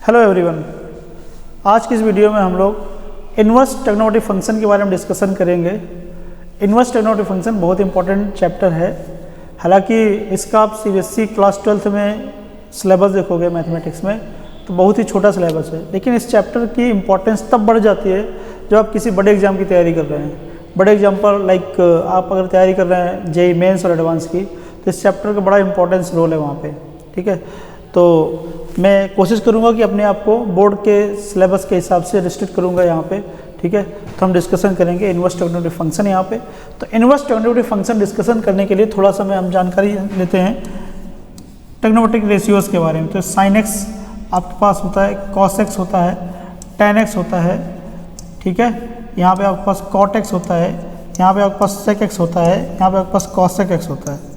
Hello everyone, आज की इस वीडियो में हम लोग इन्वर्स ट्रिग्नोमेट्रिक फंक्शन के बारे में डिस्कशन करेंगे। इन्वर्स ट्रिग्नोमेट्रिक फंक्शन बहुत इंपॉर्टेंट चैप्टर है। हालांकि इसका आप सीबीएसई क्लास 12th में सिलेबस देखोगे मैथमेटिक्स में तो बहुत ही छोटा सिलेबस है, लेकिन इस चैप्टर की इंपॉर्टेंस तब बढ़ जाती है जब आप किसी बड़े एग्जाम की तैयारी कर रहे हैं। बड़े एग्जाम पर आप अगर तैयारी कर रहे हैं जेईई मेंस और एडवांस की, तो इस चैप्टर का बड़ा इंपॉर्टेंस रोल है वहाँ पे। ठीक है, तो मैं कोशिश करूँगा कि अपने आप को बोर्ड के सिलेबस के हिसाब से रिस्ट्रिक्ट करूँगा यहाँ पे। ठीक है, तो हम डिस्कशन करेंगे इन्वर्स ट्रिग्नोमेट्रिक फंक्शन यहाँ पे। तो इन्वर्स ट्रिग्नोमेट्रिक फंक्शन डिस्कशन करने के लिए थोड़ा सा हम जानकारी लेते हैं ट्रिग्नोमेट्रिक रेशियोज़ के बारे में। तो साइन एक्स आपके पास होता है, कॉस एक्स होता है, टेन एक्स होता है। ठीक है, यहाँ पे आपके पास कॉट एक्स होता है, यहाँ पे आपके पास सेक एक्स होता है, यहाँ पे आपके पास कॉस सेक एक्स होता है।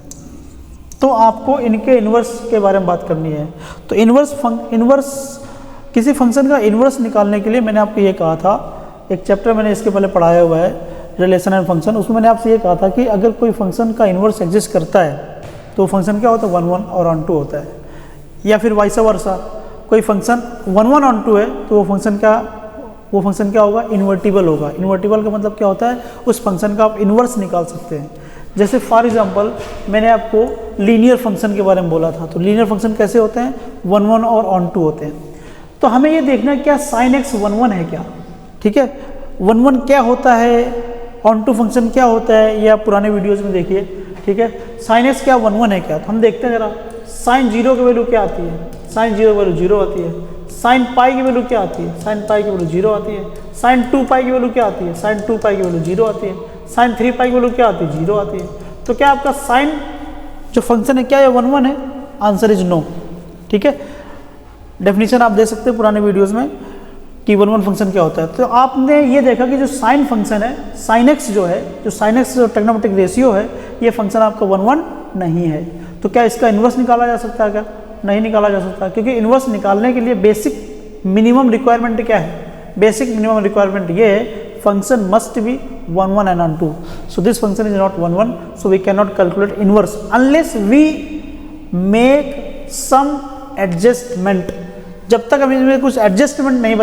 तो आपको इनके इन्वर्स के बारे में बात करनी है। तो इन्वर्स किसी फंक्शन का इन्वर्स निकालने के लिए मैंने आपको ये कहा था, एक चैप्टर मैंने इसके पहले पढ़ाया हुआ है रिलेशन एंड फंक्शन, उसमें मैंने आपसे ये कहा था कि अगर कोई फंक्शन का इन्वर्स एग्जिस्ट करता है तो वो फंक्शन क्या होता है, 1 1 और ऑन 2 होता है। या फिर वाइस वर्सा, कोई फंक्शन 1 1 ऑन 2 है तो वो फंक्शन क्या होगा, इन्वर्टिबल होगा। इन्वर्टिबल का मतलब क्या होता है, उस फंक्शन का आप इन्वर्स निकाल सकते हैं। जैसे फॉर एग्जांपल मैंने आपको लीनियर फंक्शन के बारे में बोला था, तो लीनियर फंक्शन कैसे होते हैं, 1 1 और ऑन 2 होते हैं। तो हमें ये देखना है क्या साइन एक्स 1 1 है क्या। ठीक है, 1 1 क्या होता है, ऑन 2 फंक्शन क्या होता है, ये आप पुराने वीडियोज़ में देखिए। ठीक है, साइन एक्स क्या 1 1 है क्या, तो हम देखते हैं जरा। साइन 0 की वैल्यू क्या आती है, साइन 0 की वैल्यू 0 आती है। साइन पाई की वैल्यू क्या आती है, साइन पाई की वैल्यू 0 आती है। साइन 2 पाई की वैल्यू क्या आती है, साइन 2 पाई की वैल्यू 0 आती है। साइन 3 पाई की वैल्यू क्या आती है, 0 आती है। तो क्या आपका साइन जो फंक्शन है क्या है, 1 1 है, आंसर इज नो। ठीक है, डेफिनेशन आप दे सकते हैं पुराने वीडियोस में कि 1 1 फंक्शन क्या होता है। तो आपने ये देखा कि जो साइन फंक्शन है, साइन एक्स जो है, जो साइन एक्स जो ट्रिग्नोमेट्रिक रेशियो है, ये फंक्शन आपका 1 1 नहीं है। तो क्या इसका इन्वर्स निकाला जा सकता है क्या, नहीं निकाला जा सकता, क्योंकि इन्वर्स निकालने के लिए बेसिक मिनिमम रिक्वायरमेंट क्या है, बेसिक मिनिमम रिक्वायरमेंट ये है function must be 1 1 and on 2. So this function is not 1 1, so we cannot calculate inverse unless we make some adjustment. जब तक हम इसमें कुछ एडजस्टमेंट नहीं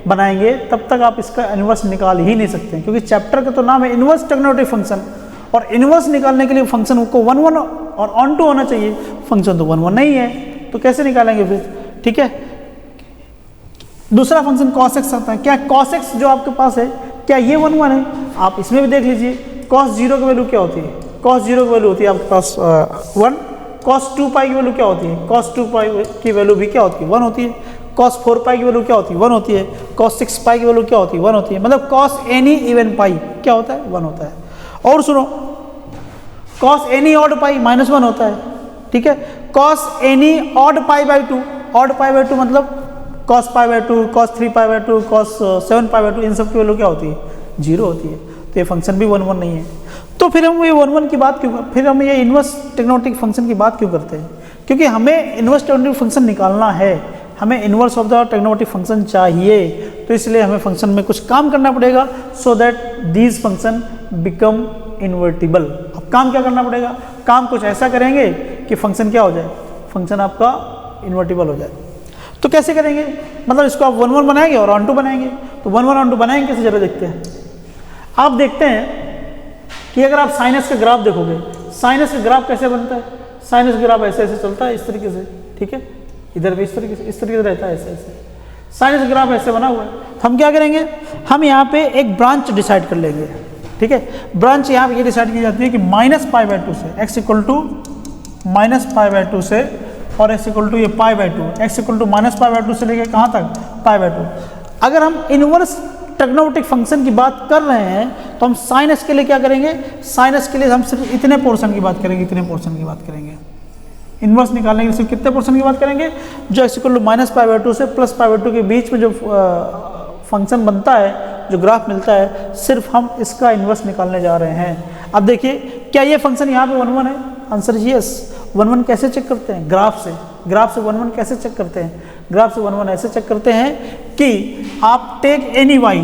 बनाएंगे तब तक आप इसका इन्वर्स निकाल ही नहीं सकते, क्योंकि चैप्टर का तो नाम है इन्वर्स ट्रिग्नोमेट्रिक फंक्शन, और इन्वर्स निकालने के लिए फंक्शन को 1 1 और ऑन 2 होना चाहिए। फंक्शन तो 1 1 नहीं है, तो कैसे निकालेंगे फिर। ठीक है, दूसरा फंक्शन cos x आता है। क्या cos x जो आपके पास है, क्या ये 1 1 है, आप इसमें भी देख लीजिए। cos 0 की वैल्यू क्या होती है, cos 0 की वैल्यू होती है आपके पास 1। cos 2 पाई की वैल्यू क्या होती है, cos 2 पाई की वैल्यू भी क्या होती है, 1 होती है। cos 4 पाई की वैल्यू क्या होती है, 1 होती है। cos 6 पाई की वैल्यू क्या होती है, 1 होती है। मतलब cos एनी इवन पाई क्या होता है, 1 होता है। और सुनो, cos एनी ऑड पाई -1 होता है। ठीक है, cos any odd pi by 2, odd pi by 2 मतलब cos pi by 2, cos 3 pi by 2, cos 7 pi by 2, इन सब की वैल्यू क्या होती है, 0 होती है। तो ये फंक्शन भी 1 1 नहीं है। तो फिर हम ये 1 1 की बात क्यों, फिर हम ये इन्वर्स ट्रिग्नोमेट्रिक फंक्शन की बात क्यों करते हैं, क्योंकि हमें इन्वर्स ट्रिग्नोमेट्रिक फंक्शन निकालना है, हमें inverse of the trigonometric function चाहिए। तो इसलिए हमें फंक्शन में कुछ काम करना पड़ेगा, so that these function become invertible. अब काम क्या करना पड़ेगा, काम कुछ ऐसा करेंगे कि फंक्शन क्या हो जाए, फंक्शन आपका इन्वर्टिबल हो जाए। तो कैसे करेंगे, मतलब इसको आप 1 1 बनाएंगे और ऑन 2 बनाएंगे। तो 1 1 ऑन 2 बनाएंगे कैसे, जरा देखते हैं। आप देखते हैं कि अगर आप साइनस का ग्राफ देखोगे, साइनस का ग्राफ कैसे बनता है, साइनस का ग्राफ ऐसे ऐसे चलता है, इस तरीके से। ठीक है, इधर भी इस तरीके से रहता है, ऐसे ऐसे साइनस का ग्राफ ऐसे बना हुआ है। तो हम क्या करेंगे, हम यहाँ पे एक ब्रांच डिसाइड कर लेंगे। ठीक है, ब्रांच यहाँ पे ये डिसाइड की जाती है कि -π/2 से x -π/2 से, और x इक्वल टू ये π/2, x इक्वल टू -π/2 से लेके कहाँ तक, π/2। अगर हम इन्वर्स ट्रिग्नोमेट्रिक फंक्शन की बात कर रहे हैं तो हम साइन एक्स के लिए क्या करेंगे, साइन एक्स के लिए हम सिर्फ इतने पोर्शन की बात करेंगे, इतने पोर्शन की बात करेंगे। इन्वर्स निकालने के लिए सिर्फ कितने पोर्शन की बात करेंगे, जो x इक्वल टू -π/2 से +π/2 के बीच में जो फंक्शन बनता है, जो ग्राफ मिलता है, सिर्फ हम इसका इन्वर्स निकालने जा रहे हैं। अब देखिए, क्या ये फंक्शन यहाँ पे 1 1 है, आंसर यस। 1 1 कैसे चेक करते हैं, ग्राफ से। ग्राफ से 1 1 कैसे चेक करते हैं, ग्राफ से 1 1 ऐसे चेक करते हैं कि आप टेक एनी y,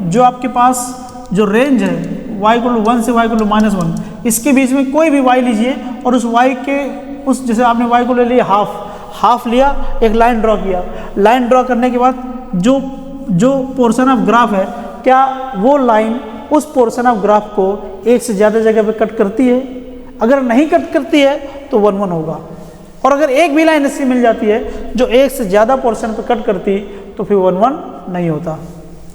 जो आपके पास जो रेंज है y इक्वल टू 1 से y इक्वल टू -1, इसके बीच में कोई भी y लीजिए, और उस y के जैसे आपने y को ले लिया हाफ लिया, एक लाइन ड्रॉ किया, लाइन ड्रॉ करने के बाद जो पोर्शन ऑफ ग्राफ है, क्या वो लाइन उस पोर्शन ऑफ ग्राफ को एक से ज़्यादा जगह पे कट करती है? अगर नहीं कट करती है तो 1 1 होगा, और अगर एक भी लाइन ऐसी मिल जाती है जो एक से ज़्यादा पोर्शन पे कट करती तो फिर 1 1 नहीं होता।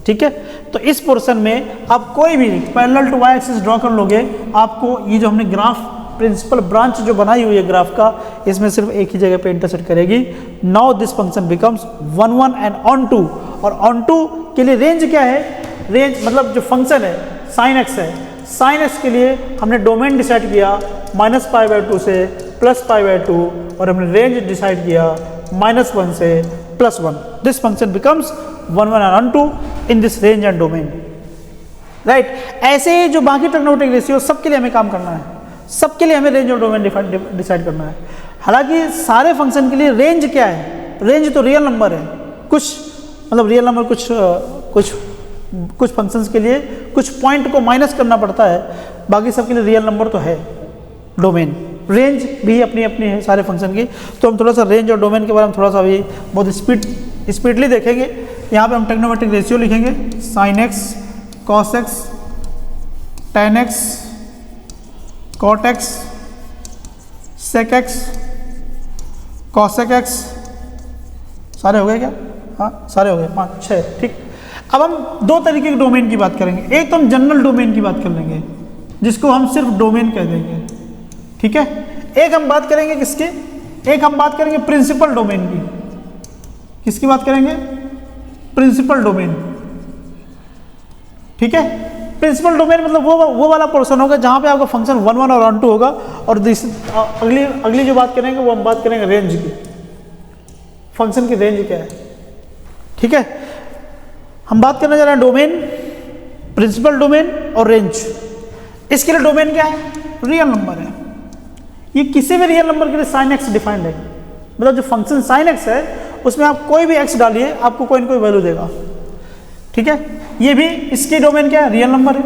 ठीक है, तो इस पोर्शन में आप कोई भी parallel to Y axis draw कर लोगे, आपको ये जो हमने ग्राफ प्रिंसिपल ब्रांच जो बनाई हुई है ग्राफ का, इसमें सिर्फ एक ही जगह पे इंटरसेक्ट करेगी। Now this function becomes 1 1 and onto, और ऑन टू के लिए रेंज क्या है? रेंज मतलब जो फंक्शन है साइन एक्स है, साइन एक्स के लिए हमने डोमेन डिसाइड किया -π/2 से +π/2, और हमने रेंज डिसाइड किया -1 से +1। This function becomes 1 1 and onto in this range and domain, right. ऐसे ही जो बाकी ट्रिग्नोमेट्रिक रेशियो सबके लिए हमें काम करना है, सबके लिए हमें रेंज और डोमेन डिसाइड करना है। हालांकि सारे फंक्शन के लिए रेंज क्या है? रेंज तो रियल नंबर है, कुछ मतलब रियल नंबर कुछ फंक्शंस के लिए कुछ पॉइंट को माइनस करना पड़ता है, बाकी सबके लिए रियल नंबर तो है। डोमेन रेंज भी अपनी अपनी है सारे फंक्शन की। तो हम थोड़ा सा रेंज और डोमेन के बारे में थोड़ा सा अभी बहुत स्पीडली देखेंगे। यहाँ पे हम ट्रिग्नोमेट्रिक रेशियो लिखेंगे, sine X, cos X, tan X, cot X, sec X, cosec X. सारे हो गए क्या? हाँ सारे हो गए, 5 6। ठीक, अब हम दो तरीके के डोमेन की बात करेंगे। एक तो हम जनरल डोमेन की बात कर लेंगे जिसको हम सिर्फ डोमेन कह देंगे, ठीक है। एक हम बात करेंगे किसकी? एक हम बात करेंगे प्रिंसिपल डोमेन की। किसकी बात करेंगे? प्रिंसिपल डोमेन, ठीक है। प्रिंसिपल डोमेन मतलब वो वाला पोर्शन होगा जहाँ पे आपका फंक्शन 1 1 और ऑन टू होगा। और अगली जो बात करेंगे वो हम बात करेंगे रेंज की, फंक्शन की रेंज क्या है, ठीक है। हम बात करने जा रहे हैं डोमेन, प्रिंसिपल डोमेन और रेंज। इसके लिए डोमेन क्या है? रियल नंबर है। ये किसी भी रियल नंबर के लिए साइन एक्स डिफाइंड है, मतलब जो फंक्शन साइन एक्स है उसमें आप कोई भी एक्स डालिए आपको कोई ना कोई वैल्यू देगा, ठीक है। ये भी इसकी डोमेन क्या है? रियल नंबर है।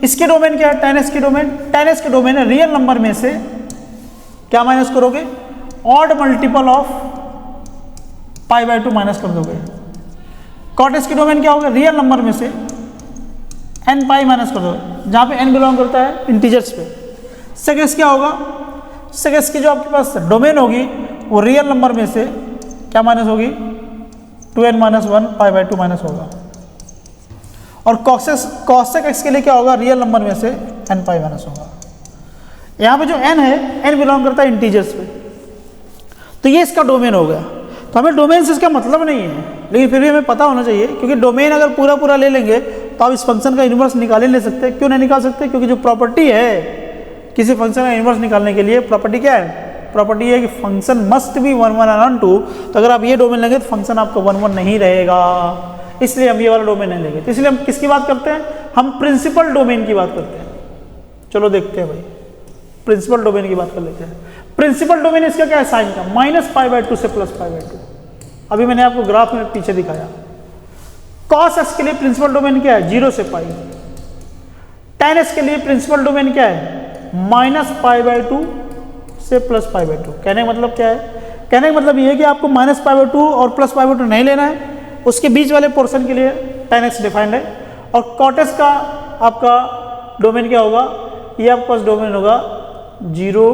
इसके डोमेन क्या है? टेन एक्स की डोमेन। टेन एक्स की डोमेन है रियल नंबर में से क्या माइनस करोगे? ऑड मल्टीपल ऑफ π/2 माइनस कर दोगे। कॉट एक्स की डोमेन क्या होगा? रियल नंबर में से n π माइनस कर दोगे, जहाँ पे n बिलोंग करता है इंटीजर्स पे। सेक एक्स क्या होगा? सेक एक्स की जो आपके पास डोमेन होगी वो रियल नंबर में से क्या माइनस होगी? 2n - 1 π/2 माइनस होगा। और कॉसेक एक्स के लिए क्या होगा? रियल नंबर में से n π माइनस होगा। यहाँ पे जो n है, n बिलोंग करता है इंटीजर्स पे, तो ये इसका डोमेन हो गया। तो हमें डोमेन से इसका मतलब नहीं है, लेकिन फिर भी हमें पता होना चाहिए, क्योंकि डोमेन अगर पूरा ले लेंगे तो आप इस फंक्शन का इन्वर्स निकाल ही नहीं सकते। क्यों नहीं निकाल सकते? क्योंकि जो प्रॉपर्टी है किसी फंक्शन का इन्वर्स निकालने के लिए, प्रॉपर्टी क्या है? प्रॉपर्टी है कि फंक्शन मस्ट बी 1 1 and 2। तो अगर आप ये डोमेन लेंगे तो फंक्शन आपका 1 1 नहीं रहेगा, इसलिए हम ये वाला डोमेन नहीं लेंगे। तो इसलिए हम किसकी बात करते हैं? हम प्रिंसिपल डोमेन की बात करते हैं। चलो देखते हैं भाई, प्रिंसिपल डोमेन की बात कर लेते हैं। प्रिंसिपल डोमेन इसका क्या है? साइन का, -π/2 से +π/2। अभी मैंने आपको ग्राफ में पीछे दिखाया। कॉस एक्स के लिए प्रिंसिपल डोमेन क्या है? 0 से π। टेन एक्स के लिए प्रिंसिपल डोमेन क्या है? -π/2 से +π/2। कहने का मतलब क्या है? कहने का मतलब ये है कि आपको -π/2 और +π/2 नहीं लेना है, उसके बीच वाले पोर्शन के लिए टेन एक्स डिफाइंड है। और कॉट एक्स का आपका डोमेन क्या होगा? ये आपके पास डोमेन होगा 0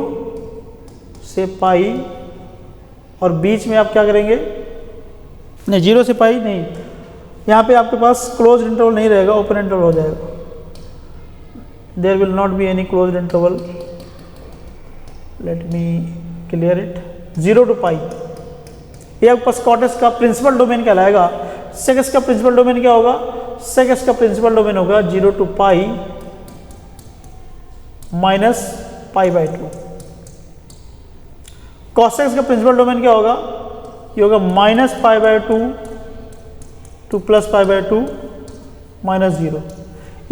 से π, और बीच में आप क्या करेंगे? नहीं, 0 से π नहीं, यहाँ पे आपके पास क्लोज इंटरवल नहीं रहेगा, ओपन इंटरवल हो जाएगा। There will not be any close interval, let me clear it. 0 to π ये आपके पास कॉट एक्स का प्रिंसिपल डोमेन कहलाएगा। सेक एक्स का प्रिंसिपल डोमेन क्या होगा? सेक एक्स का प्रिंसिपल डोमेन होगा 0 to π -π/2। कॉस एक्स का प्रिंसिपल डोमेन क्या होगा? ये होगा -π/2 to +π/2 -0।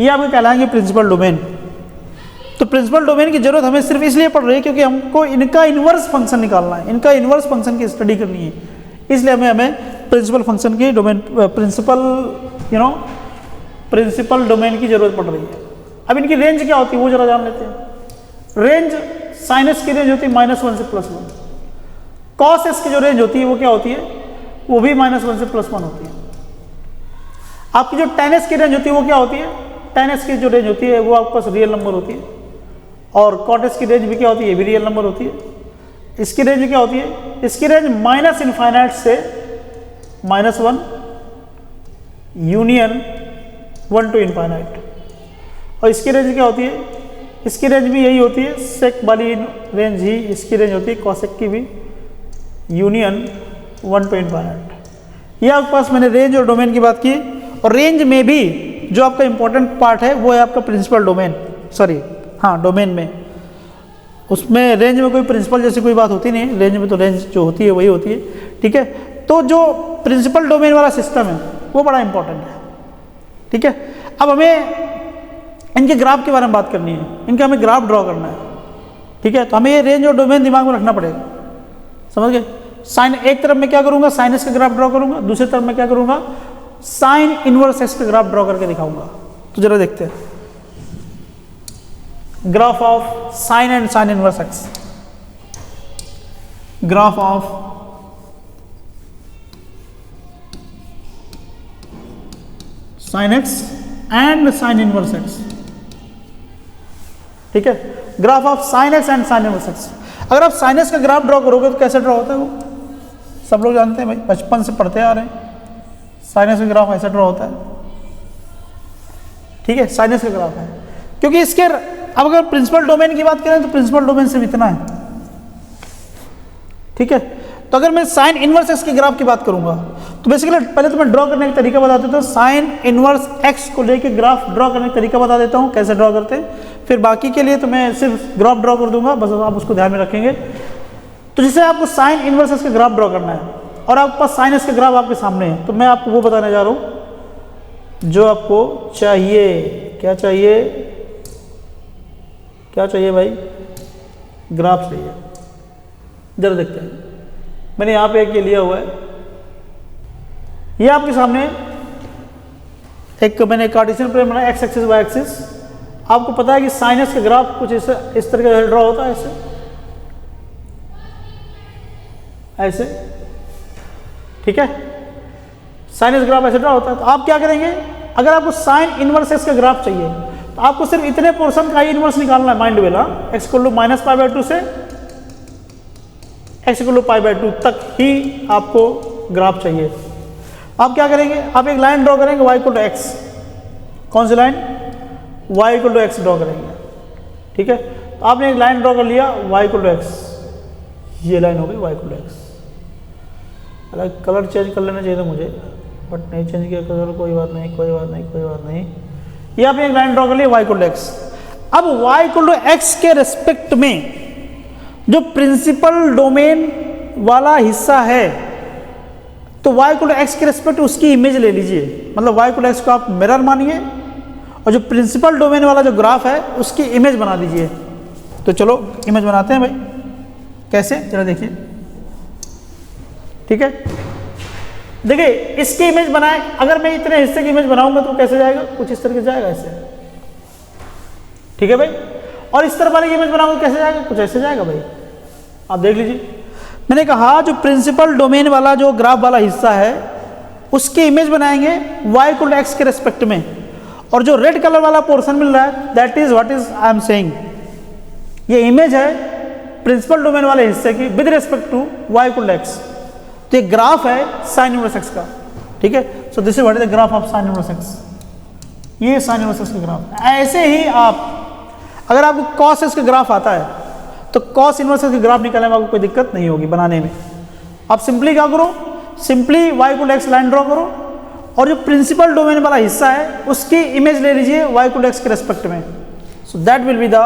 ये आपके कहलाएंगे प्रिंसिपल डोमेन। तो प्रिंसिपल डोमेन की जरूरत हमें सिर्फ इसलिए पड़ रही है क्योंकि हमको इनका इन्वर्स फंक्शन निकालना है, इनका इन्वर्स फंक्शन की स्टडी करनी है। इसलिए हमें प्रिंसिपल फंक्शन की डोमेन, प्रिंसिपल डोमेन की जरूरत पड़ रही है। अब इनकी रेंज क्या होती है वो जरा जान लेते हैं। रेंज साइन एक्स की रेंज होती है -1 से +1, कॉस एक्स की जो रेंज होती है वो क्या होती है, वो भी -1 से +1 होती है। आपकी जो tan x की रेंज होती है वो क्या होती है, tan x की जो रेंज होती है वो आपके पास रियल नंबर होती है, और cot x की रेंज भी क्या होती है, ये भी रियल नंबर होती है। इसकी रेंज क्या होती है, इसकी रेंज -∞ से -1 यूनियन 1 to ∞। और इसकी रेंज क्या होती है, इसकी रेंज भी यही होती है, सेक वाली रेंज ही इसकी रेंज होती है, कॉसेक की भी यूनियन 1 to ∞। ये आपके पास मैंने रेंज और डोमेन की बात की। और रेंज में भी जो आपका इंपॉर्टेंट पार्ट है वो है आपका प्रिंसिपल डोमेन, सॉरी हाँ डोमेन में, उसमें रेंज में कोई प्रिंसिपल जैसी कोई बात होती नहीं, रेंज में तो रेंज जो होती है वही होती है, ठीक है। तो जो प्रिंसिपल डोमेन वाला सिस्टम है वो बड़ा इंपॉर्टेंट है, ठीक है। अब हमें इनके ग्राफ के बारे में बात करनी है, इनका हमें ग्राफ ड्रॉ करना है, ठीक है। तो हमें ये रेंज और डोमेन दिमाग में रखना पड़ेगा, समझ गए। साइन एक तरफ मैं क्या करूंगा, साइन एक्स का ग्राफ ड्रॉ करूंगा, दूसरी तरफ मैं क्या करूंगा, साइन इनवर्स एक्स का ग्राफ ड्रॉ करके दिखाऊंगा। तो जरा देखते हैं graph of sine and sine inverse x, graph of sine x and sine inverse x, ठीक है। Graph of sine x and sine inverse x. अगर आप साइन एक्स का ग्राफ ड्रॉ करोगे तो कैसे ड्रॉ होता है, वो सब लोग जानते हैं भाई, बचपन से पढ़ते आ रहे हैं। साइन एक्स का ग्राफ ऐसा ड्रॉ होता है, ठीक है, साइन एक्स का ग्राफ है। क्योंकि इसके अब अगर प्रिंसिपल डोमेन की बात करें तो प्रिंसिपल डोमेन सिर्फ इतना है, ठीक है। तो अगर मैं साइन इनवर्स एक्स के ग्राफ की बात करूंगा तो बेसिकली पहले तो मैं ड्रॉ करने का तरीका बता देता हूँ, साइन इनवर्स एक्स को लेके ग्राफ ड्रॉ करने का तरीका बता देता हूँ कैसे ड्रॉ करते हैं। फिर बाकी के लिए तो मैं सिर्फ ग्राफ ड्रॉ कर दूंगा, बस आप उसको ध्यान में रखेंगे। तो जैसे आपको साइन इनवर्स एक्स का ग्राफ ड्रॉ करना है और आपके पास साइन एक्स का ग्राफ आपके सामने है, तो मैं आपको वो बताने जा रहा हूँ जो आपको चाहिए। क्या चाहिए, क्या चाहिए भाई, ग्राफ चाहिए। जरा देखते हैं, मैंने यहाँ पे एक ये लिया हुआ है, ये आपके सामने एक मैंने कार्टेशियन प्लेन बनाया, एक्स एक्सिस वाई एक्सिस। आपको पता है कि साइन एक्स का ग्राफ कुछ इस तरह का ड्रॉ होता है, ऐसे, ठीक है। साइन एक्स ग्राफ ऐसे ड्रॉ होता है। तो आप क्या करेंगे, अगर आपको साइन इनवर्स एक्स का ग्राफ चाहिए तो आपको सिर्फ इतने पोर्शन का ही इनवर्स निकालना है, माइंड वेला, एक्स इक्वल टू -π/2 से एक्स इक्वल टू π/2 तक ही आपको ग्राफ चाहिए। आप क्या करेंगे, आप एक लाइन ड्रॉ करेंगे y इक्वल टू एक्स, कौन सी line, y equal to x draw करेंगे, ठीक है। तो आपने एक लाइन ड्रॉ कर लिया y इक्वल टू एक्स, ये लाइन हो गई y इक्वल टू एक्स। अलग कलर चेंज कर लेना चाहिए था मुझे, बट नहीं चेंज किया कलर, कोई बात नहीं, कोई बात नहीं, कोई बात नहीं। ये आपने एक लाइन ड्रॉ कर लिया y इक्वल टू एक्स। अब y इक्वल टू एक्स के रेस्पेक्ट में जो प्रिंसिपल डोमेन वाला हिस्सा है, तो y इक्वल टू एक्स के रेस्पेक्ट उसकी इमेज ले लीजिए, मतलब y इक्वल टू एक्स को आप मिरर मानिए और जो प्रिंसिपल डोमेन वाला जो ग्राफ है उसकी इमेज बना दीजिए। तो चलो इमेज बनाते हैं भाई, कैसे, जरा देखिए, ठीक है। देखिए इसकी इमेज बनाए, अगर मैं इतने हिस्से की इमेज बनाऊंगा तो कैसे जाएगा, कुछ इस तरह से जाएगा, ऐसे, ठीक है भाई। और इस तरह वाली इमेज बनाऊंगा कैसे जाएगा, कुछ ऐसे जाएगा भाई, आप देख लीजिए। मैंने कहा जो प्रिंसिपल डोमेन वाला जो ग्राफ वाला हिस्सा है उसकी इमेज बनाएंगे y इक्वल टू एक्स के रेस्पेक्ट में, और जो रेड कलर वाला पोर्शन मिल रहा है that is what is I am saying, ये इमेज है प्रिंसिपल डोमेन वाले हिस्से की with respect to y equal to X. तो ये ग्राफ है साइन इनवर्स एक्स का, ठीक है। So this is what is the graph of sine inverse x, ये साइन इनवर्स एक्स का ग्राफ। ऐसे ही आप अगर आपको कॉस एक्स का ग्राफ आता है तो कॉस इनवर्स एक्स का ग्राफ निकालने में आपको कोई दिक्कत नहीं होगी बनाने में। आप सिंपली क्या करो, simply y equal to x line draw करो और जो प्रिंसिपल डोमेन वाला हिस्सा है उसकी इमेज ले लीजिए y इक्वल टू एक्स के रेस्पेक्ट में। So that will be the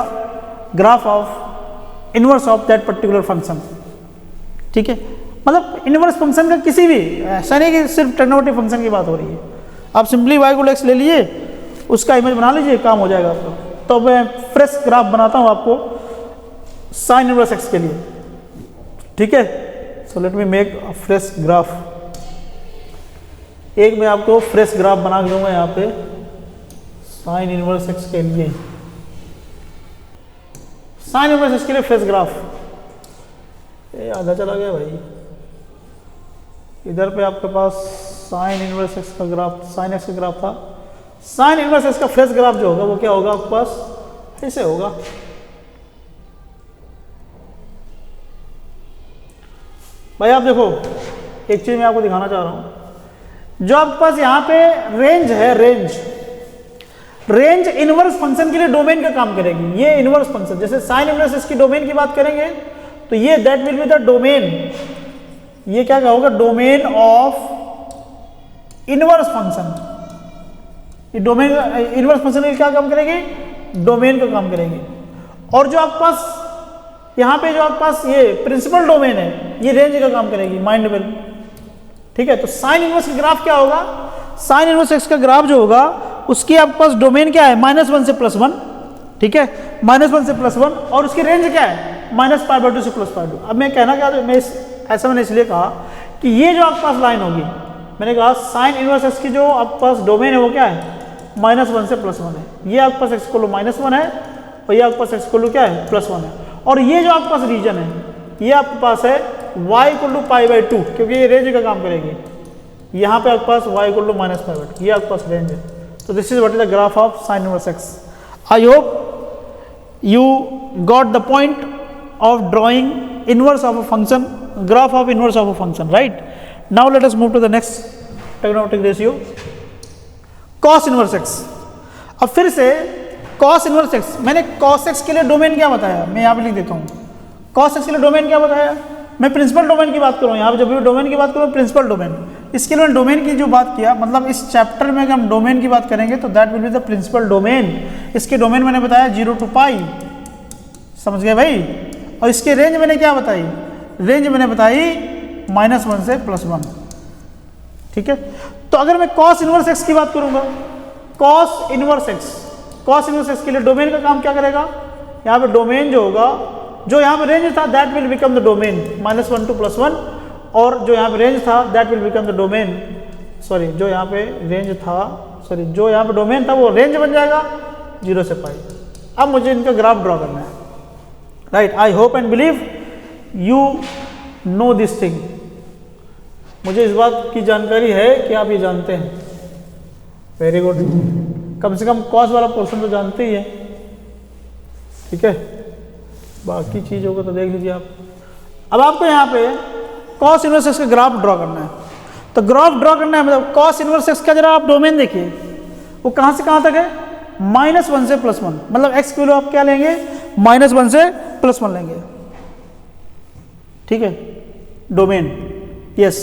graph of inverse of that particular function, ठीक है। मतलब इनवर्स फंक्शन का किसी भी, ऐसा नहीं कि सिर्फ ट्रिग्नोमेट्रिक फंक्शन की बात हो रही है। आप simply y equal to X ले लीजिए, उसका इमेज बना लीजिए, काम हो जाएगा आपका। तो मैं फ्रेश ग्राफ बनाता हूँ आपको साइन इनवर्स एक्स के लिए, ठीक है। So let me make a fresh graph. एक मैं आपको फ्रेश ग्राफ बना के दूंगा यहाँ पे साइन इनवर्स एक्स के लिए, साइन इनवर्स एक्स के लिए फ्रेश ग्राफ। ये आधा चला गया भाई। इधर पे आपके पास साइन इनवर्स एक्स का ग्राफ, साइन एक्स का ग्राफ था। साइन इनवर्स एक्स का फ्रेश ग्राफ जो होगा वो क्या होगा आपके पास, ऐसे होगा। भाई आप देखो, एक चीज मैं आपको दिखाना चाह रहा हूं, जो आपके पास यहाँ पे रेंज है, रेंज इनवर्स फंक्शन के लिए डोमेन का काम करेगी। ये इनवर्स फंक्शन, जैसे साइन इनवर्स इसकी डोमेन की बात करेंगे तो ये that will be the domain, ये क्या होगा, डोमेन ऑफ इनवर्स फंक्शन। ये डोमेन इनवर्स फंक्शन के लिए क्या काम करेगी, डोमेन का काम करेगी। और जो आपके पास यहाँ पे जो आपके पास ये प्रिंसिपल डोमेन है, ये रेंज का काम करेगी, माइंड वेल। ठीक है, तो साइन इनवर्स का ग्राफ क्या होगा, साइन इनवर्स एक्स का ग्राफ जो होगा उसकी आपके पास डोमेन क्या है, -1 से +1। ठीक है, -1 से +1, और उसकी रेंज क्या है, -π/2 से +π/2। अब मैं कहना क्या, ऐसा मैंने इसलिए कहा कि ये जो आपके पास लाइन होगी, मैंने कहा साइन इनवर्स एक्स की जो आपके पास डोमेन है वो क्या है, -1 से +1 है। ये आपके पास x = -1 है और ये आपके पास x = क्या है, +1 है। और ये जो आपके पास रीजन है, ये आपके पास है y = π/2, क्योंकि ये रेंज का काम करेगी। यहाँ पे आपके पास y = -π/2, ये आपके पास रेंज है। तो this is what is the graph of sine inverse x. I hope you got the point of drawing inverse of a function, graph of inverse of a function, right? Now let us move to the next trigonometric ratio, cos inverse x। अब फिर से cos inverse x, मैंने cos x के लिए domain क्या बताया, मैं यहाँ पे लिख देता हूँ। cos x के लिए डोमेन क्या बताया, मैं प्रिंसिपल डोमेन की बात करूँ यहाँ पे, जब भी डोमेन की बात करूँ प्रिंसिपल डोमेन। इसके लिए डोमेन की जो बात किया, मतलब इस चैप्टर में अगर हम डोमेन की बात करेंगे तो that will be the principal domain. इसके डोमेन मैंने बताया 0 to π, समझ गए भाई। और इसके रेंज मैंने क्या बताई, रेंज मैंने बताई -1 से +1। ठीक है, तो अगर मैं cos इनवर्स x की बात करूंगा, cos इनवर्स x के लिए डोमेन का काम क्या करेगा, यहाँ पे डोमेन जो होगा, जो यहाँ पे रेंज था that will become the domain, -1 to +1, और जो यहाँ पे रेंज था that will become the domain, sorry जो यहाँ पे रेंज था, सॉरी जो यहाँ पे डोमेन था वो रेंज बन जाएगा 0 से π। अब मुझे इनका ग्राफ ड्रॉ करना है, right. I hope and believe you know this thing. मुझे इस बात की जानकारी है कि आप ये जानते हैं, वेरी गुड। कम से कम कॉस वाला पोर्शन तो जानते ही है, ठीक है। बाकी चीज़ों को तो देख लीजिए आप। अब आपको यहाँ पे कॉस इनवर्स एक्स का ग्राफ ड्रॉ करना है, तो ग्राफ ड्रॉ करना है मतलब कॉस इनवर्स एक्स का जरा आप डोमेन देखिए, वो कहाँ से कहाँ तक है, -1 से +1, मतलब एक्स की वैल्यू आप क्या लेंगे, -1 से +1 लेंगे। ठीक है, डोमेन, यस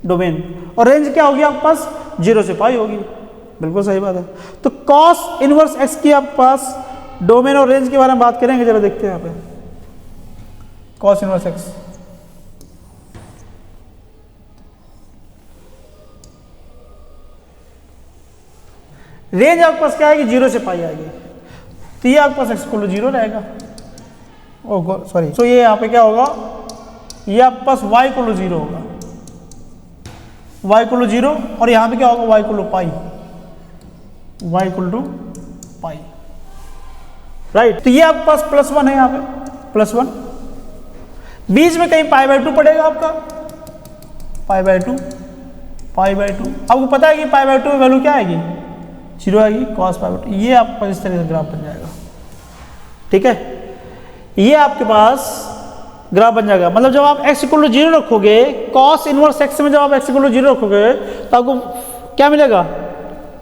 डोमेन, और रेंज क्या होगी आपके पास, 0 से π होगी, बिल्कुल सही बात है। तो कॉस इनवर्स एक्स की आपके पास डोमेन और रेंज के बारे में बात करेंगे, जरा देखते हैं यहाँ पे। कॉस इनवर्स एक्स, रेंज आपके पास क्या आएगी, 0 से π आएगी, तो ये आपके पास x = 0 रहेगा। ओह सॉरी, तो ये यहाँ पे क्या होगा, ये आपके पास y = 0 होगा, y = 0, और यहाँ पे क्या होगा, y = π, y = π, राइट। तो ये आपके पास +1 है, यहाँ पे +1, बीच में कहीं π/2 पड़ेगा आपका, π/2, आपको पता है कि π/2 की वैल्यू क्या आएगी, 0 आएगी, cos π/2। ये आपका इस तरह से ग्राफ बन जाएगा, ठीक है। ये आपके पास ग्राफ बन जाएगा, मतलब जब आप x = 0 रखोगे, cos इनवर्स x में जब आप x = 0 रखोगे तो आपको क्या मिलेगा,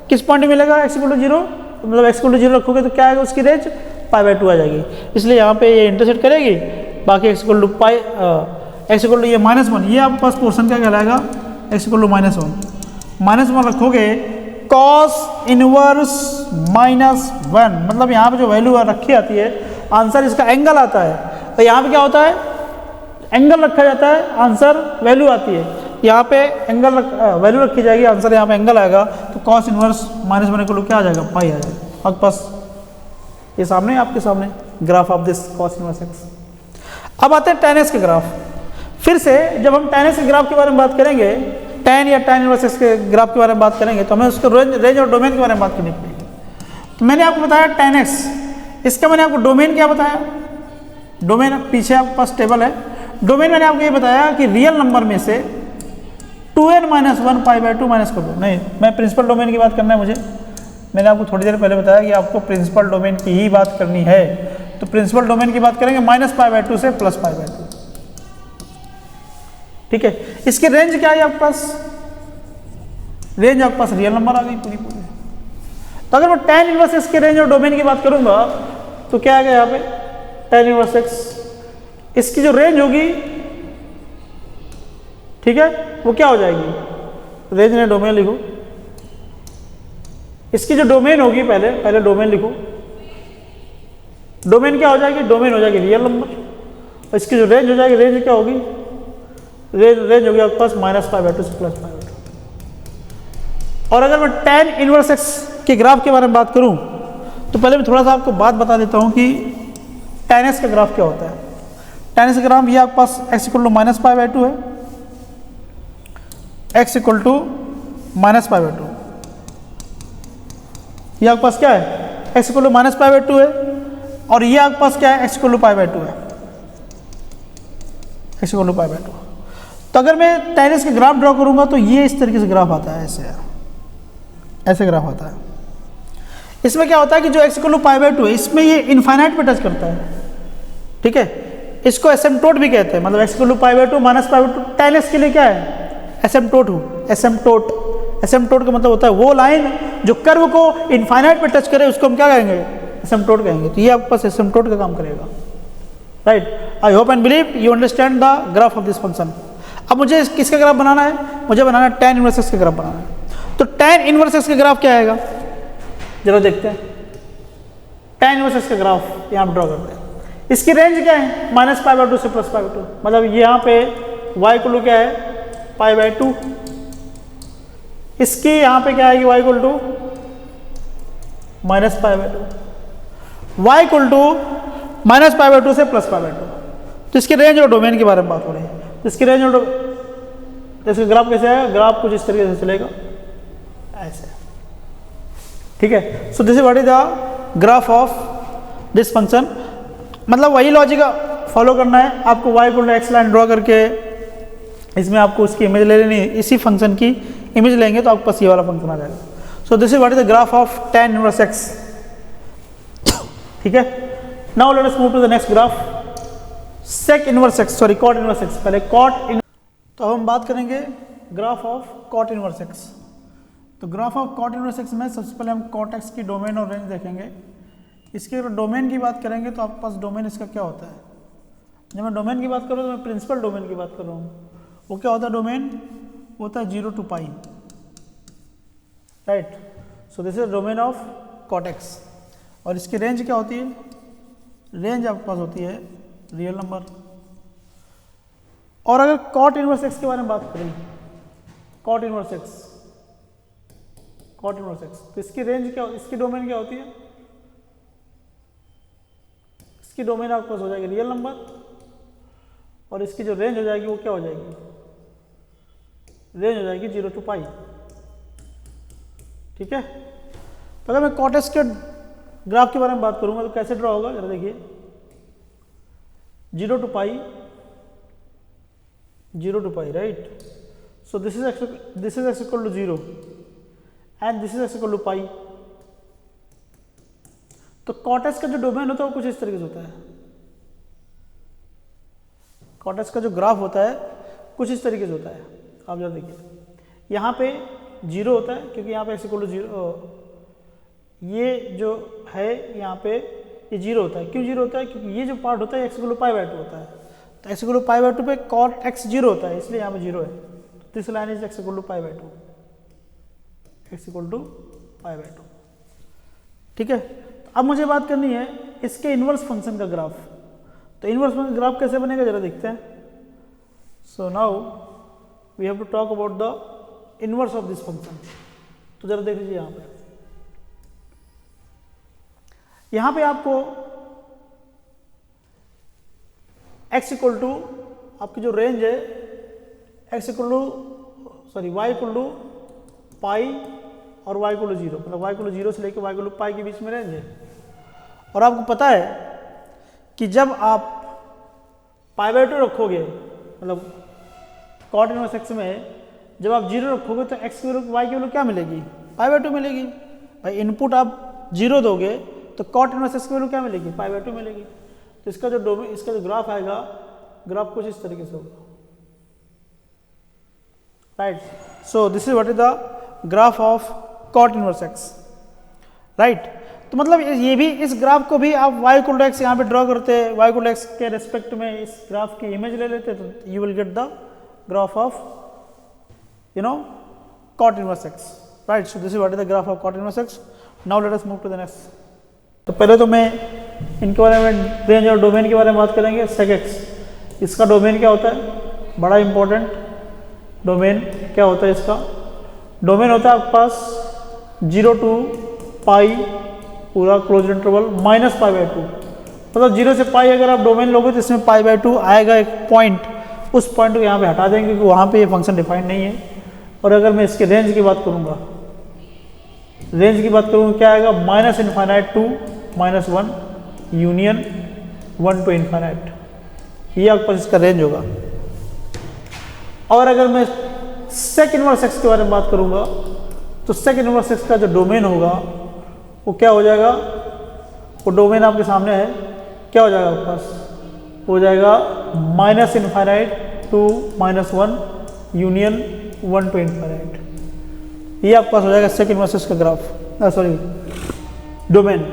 किस पॉइंट में मिलेगा x = 0, मतलब x = 0 रखोगे तो क्या आएगा, उसकी रेंज π/2 आ जाएगी, इसलिए यहाँ पे ये इंटरसेक्ट करेगी। बाकी x = π, x = ये -1, ये आपके पास पोर्शन क्या कहलाएगा, x = -1 रखोगे, cos इनवर्स -1, मतलब यहाँ पे जो वैल्यू रखी आती है, आंसर इसका एंगल आता है, तो यहाँ पे क्या होता है, एंगल रखा जाता है, आंसर वैल्यू आती है, यहाँ पे एंगल वैल्यू रखी जाएगी, आंसर यहाँ पे एंगल आएगा, तो cos इनवर्स -1 = क्या आ जाएगा, π आ जाएगा। आपके पास ये सामने, आपके सामने graph of this cos inverse x। अब आते हैं tan x के ग्राफ। फिर से जब हम tan x के ग्राफ के बारे में बात करेंगे, tan या tan इनवर्स x के ग्राफ के बारे में बात करेंगे, तो हमें उसके रेंज और डोमेन के बारे में बात करनी पड़ेगी। तो मैंने आपको बताया tan x, इसका मैंने आपको डोमेन क्या बताया, डोमेन पीछे आपके पास टेबल है, डोमेन मैंने आपको ये बताया कि रियल नंबर में से 2n minus one pi by two minus कर दो। नहीं, मैं प्रिंसिपल डोमेन की बात करना है मुझे। मैंने आपको थोड़ी देर पहले बताया कि आपको प्रिंसिपल डोमेन की ही बात करनी है, तो प्रिंसिपल डोमेन की बात करेंगे माइनस पाई बाई टू से प्लस पाई बाई टू। ठीक है, इसकी रेंज क्या है आपके पास? रेंज आपके पास रियल नंबर आ गई पूरी पूरी। तो अगर मैं tan इनवर्स एक्स के रेंज और डोमेन की बात करूंगा तो क्या आ गया यहाँ पे? tan इनवर्स एक्स, इसकी जो रेंज होगी, ठीक है, वो क्या हो जाएगी? रेंज ने डोमेन लिखो, इसकी जो डोमेन होगी, पहले डोमेन लिखो। डोमेन क्या हो जाएगी? डोमेन हो जाएगी रियल नंबर, और इसकी जो रेंज हो जाएगी, रेंज क्या होगी? रेंज होगी आपके पास माइनस पाई बाई टू से प्लस पाई बाई टू। और अगर मैं tan इनवर्स एक्स के ग्राफ के बारे में बात करूं तो पहले मैं थोड़ा सा आपको बात बता देता हूं कि tan x का ग्राफ क्या होता है। tan x का ग्राफ ये आपके पास x equal to minus pi by two है, x equal to minus pi by two. ये आपके पास क्या है? x equal to minus pi by two है, और ये आपके पास क्या है? x equal to pi by two है, x equal to pi by two. तो अगर मैं tan x का ग्राफ ड्रॉ करूंगा तो ये इस तरीके से ग्राफ आता है, ऐसे ग्राफ आता है। इसमें क्या होता है कि जो x equal to pi by two है, इसमें ये इनफाइनाइट पे टच करता है। ठीक है, इसको एसिम्पटोट भी कहते हैं, मतलब x equal to pi by two minus pi by two. tan x के लिए क्या है? एसिम्पटोट हूँ, एसिम्पटोट का मतलब होता है वो लाइन जो कर्व को इनफाइनाइट पे टच करे, उसको हम क्या कहेंगे? एसिम्पटोट कहेंगे। तो ये आपके पास एसिम्पटोट का काम करेगा, right. I hope and believe you understand the graph of this function. अब मुझे किसका ग्राफ बनाना है? मुझे बनाना है tan इनवर्स एक्स का ग्राफ बनाना है। तो tan इनवर्स एक्स का ग्राफ क्या आएगा? जरा देखते हैं। tan इनवर्स एक्स का ग्राफ यहाँ ड्रॉ करते हैं। इसकी रेंज क्या है? माइनस पाई बाई टू से प्लस पाई बाई टू, मतलब यहाँ पे y इक्वल टू क्या है? Pi by two. इसकी यहाँ पे क्या आएगी? y equal to minus pi by two, y equal to minus pi by two से प्लस पाई बाई टू। तो इसकी रेंज और डोमेन के बारे में बात हो रही है। तो इसकी रेंज और इसका ग्राफ कैसे आएगा? ग्राफ कुछ इस तरीके से चलेगा, ऐसे। ठीक है, so this is what is the graph of this function. मतलब वही लॉजिक फॉलो करना है आपको। y equal to x line draw करके इसमें आपको उसकी इमेज ले लेनी है, इसी फंक्शन की इमेज लेंगे तो आपके पास ये वाला फंक्शन आ जाएगा। So this is what is the graph of tan inverse x. ठीक है, now let us move to the next graph, sec inverse x, sorry cot inverse x. पहले cot इन, तो अब हम बात करेंगे graph of cot inverse x. तो graph of cot inverse x में सबसे पहले हम cot x की डोमेन और रेंज देखेंगे। इसके अगर डोमेन की बात करेंगे तो आपके पास डोमेन इसका क्या होता है? जब मैं डोमेन की बात करूँ तो मैं प्रिंसिपल डोमेन की बात कर रहा हूँ। वो क्या होता है? डोमेन होता है 0 to pi, right. So this is domain of cot x। और इसकी रेंज क्या होती है? रेंज आपके पास होती है रियल नंबर। और अगर cot इनवर्स x के बारे में बात करें, cot इनवर्स x, तो इसकी रेंज क्या, इसकी डोमेन क्या होती है? इसकी डोमेन आपके पास हो जाएगी रियल नंबर, और इसकी जो रेंज हो जाएगी वो क्या हो जाएगी? रेंज हो जाएगी 0 to पाई। ठीक है, तो अगर मैं cot x के ग्राफ के बारे में बात करूंगा तो कैसे ड्रॉ होगा? जरा देखिए, 0 to pi, 0 to pi, right. So this is x equal to 0 and this is x equal to pi. तो cot x का जो डोमेन होता है वो कुछ इस तरीके से होता है। cot x का जो ग्राफ होता है कुछ इस तरीके से होता है। आप जरा देखिए, यहाँ पे 0 होता है क्योंकि यहाँ पे x इक्वल टू 0, ये जो है यहाँ पे ये 0 होता है। क्यों 0 होता है? क्योंकि ये जो पार्ट होता है x equal to pi by two होता है। तो x equal to pi by two पे cot x 0 होता है, इसलिए यहाँ पे 0 है। This line is x equal to pi by two, x equal to pi by two. ठीक है, अब मुझे बात करनी है इसके इनवर्स फंक्शन का ग्राफ। तो इनवर्स फंक्शन ग्राफ कैसे बनेगा जरा देखते हैं। So now we have to talk about the inverse of this function. तो जरा देख लीजिए, यहाँ पे आपको x इक्वल टू आपकी जो रेंज है x equal to y equal to pi और y इक्वल टू 0, मतलब y इक्वल टू 0 से लेकर y इक्वल टू पाई के बीच में रेंज है। और आपको पता है कि जब आप π/2 रखोगे, मतलब cot इनवर्स x में जब आप 0 रखोगे तो x की वैल्यू y की वैल्यू क्या मिलेगी, π/2 मिलेगी। भाई इनपुट आप 0 दोगे तो cot इनवर्स x की वैल्यू क्या मिलेगी, π/2 मिलेगी। तो इसका जो ग्राफ आएगा, ग्राफ कुछ इस तरीके से होगा, right. So this is what is the graph of cot inverse x, right. तो मतलब ये भी, इस ग्राफ को भी आप y इक्वल टू एक्स यहाँ पे ड्रॉ करते हैं, y इक्वल टू एक्स के रेस्पेक्ट में इस ग्राफ की इमेज ले लेते हैं, तो you will get the graph of cot inverse x, right. So this is what is the graph of cot inverse x। Now let us move to the next. तो पहले तो मैं इनके बारे में, रेंज और डोमेन के बारे में बात करेंगे। sec x, इसका डोमेन क्या होता है, बड़ा इंपॉर्टेंट। डोमेन क्या होता है इसका, डोमेन होता है आपके पास 0 to पाई पूरा क्लोज इंटरवल माइनस π/2, मतलब 0 से पाई अगर आप डोमेन लोगे तो इसमें π/2 आएगा एक पॉइंट, उस पॉइंट को यहाँ पे हटा देंगे क्योंकि वहाँ पे ये फंक्शन डिफाइंड नहीं है। और अगर मैं इसके रेंज की बात करूँगा, रेंज की बात करूँगा क्या आएगा, -∞ to -1 यूनियन 1 to ∞, ये आपके पास इसका रेंज होगा। और अगर मैं sec इनवर्स x के बारे में बात करूँगा तो sec इनवर्स x का जो डोमेन होगा वो क्या हो जाएगा, वो डोमेन आपके सामने है, क्या हो जाएगा आपके पास, हो जाएगा -∞ to -1 यूनियन 1 to ∞, ये आपके पास हो जाएगा sec इनवर्स x का ग्राफ, सॉरी डोमेन।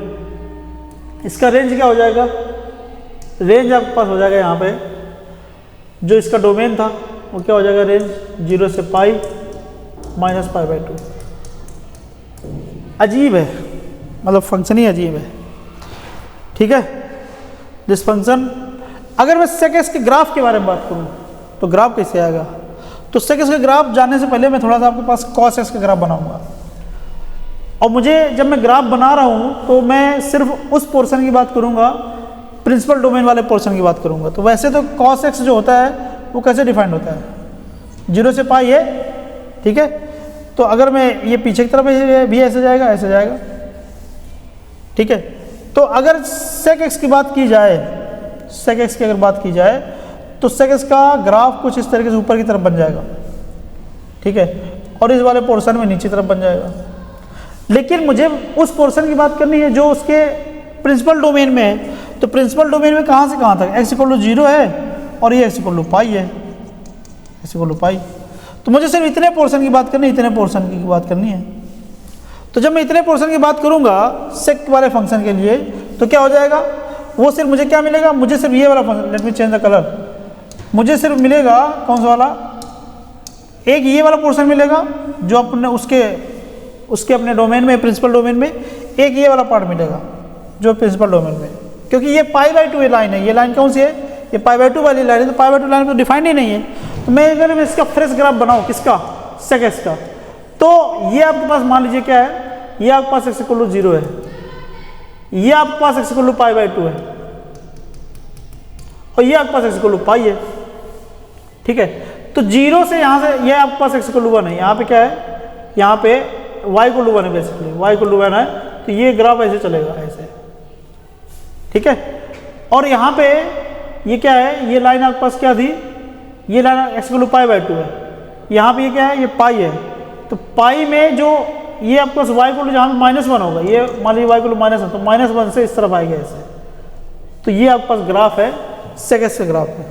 इसका रेंज क्या हो जाएगा, रेंज आपके पास हो जाएगा यहाँ पे, जो इसका डोमेन था वो क्या हो जाएगा, रेंज 0 से पाई माइनस π/2। अजीब है, मतलब फंक्शन ही अजीब है, ठीक है। दिस फंक्शन, अगर मैं sec x के ग्राफ के बारे में बात करूं तो ग्राफ कैसे आएगा, तो sec x का ग्राफ जानने से पहले मैं थोड़ा सा आपके पास cos x का ग्राफ बनाऊंगा। और मुझे जब मैं ग्राफ बना रहा हूं तो मैं सिर्फ उस पोर्शन की बात करूंगा, प्रिंसिपल डोमेन वाले पोर्शन की बात करूंगा। तो वैसे तो cos x जो होता है वो कैसे डिफाइंड होता है, 0 से पाई है, ठीक है। तो अगर मैं ये पीछे की तरफ भी ऐसे जाएगा, ऐसे जाएगा, ठीक है। तो अगर sec x की बात की जाए, sec x की अगर बात की जाए तो sec x का ग्राफ कुछ इस तरीके से ऊपर की तरफ बन जाएगा, ठीक है, और इस वाले पोर्शन में नीचे तरफ बन जाएगा। लेकिन मुझे उस पोर्शन की बात करनी है जो उसके प्रिंसिपल डोमेन में है। तो प्रिंसिपल डोमेन में कहाँ से कहाँ तक, x इक्वल टू 0 है और ये x इक्वल टू पाई है, x इक्वल टू पाई। तो मुझे सिर्फ इतने पोर्शन की बात करनी है, इतने पोर्शन की बात करनी है। तो जब मैं इतने पोर्शन की बात करूंगा sec वाले फंक्शन के लिए तो क्या हो जाएगा, वो सिर्फ मुझे क्या मिलेगा, मुझे सिर्फ ये वाला function, let me change the colour, मुझे सिर्फ मिलेगा कौन सा वाला, एक ये वाला पोर्शन मिलेगा जो अपने उसके अपने डोमेन में, प्रिंसिपल डोमेन में, एक ये वाला पार्ट मिलेगा जो प्रिंसिपल डोमेन में, क्योंकि ये π/2 ये लाइन है, ये लाइन कौन सी है, ये π/2 वाली लाइन है। तो π/2 लाइन तो डिफाइंड ही नहीं है। तो मैं अगर इसका फ्रेश ग्राफ बनाऊँ, किसका, sec x का, तो ये आपके पास मान लीजिए क्या है, ये आपके पास x इक्वल टू 0 है, ये आपके पास x इक्वल टू π/2 है, और ये आपके पास x इक्वल टू पाई है, ठीक है। तो 0 से यहाँ से ये आपके पास x इक्वल टू 1 है, यहाँ पे क्या है, यहाँ पे y इक्वल टू 1 है, बेसिकली y इक्वल टू 1 है। तो ये ग्राफ ऐसे चलेगा, ऐसे, ठीक है। और यहाँ पे ये क्या है, ये लाइन आपके पास क्या थी, ये लाइन x इक्वल टू π/2 है, यहाँ पे ये क्या है, ये पाई है। तो पाई में जो ये आपके पास y इक्वल टू जहाँ पे -1 होगा, ये मान लीजिए y इक्वल टू -1, तो -1 से इस तरफ आएगा ऐसे। तो ये आपके पास ग्राफ है, sec x का ग्राफ है,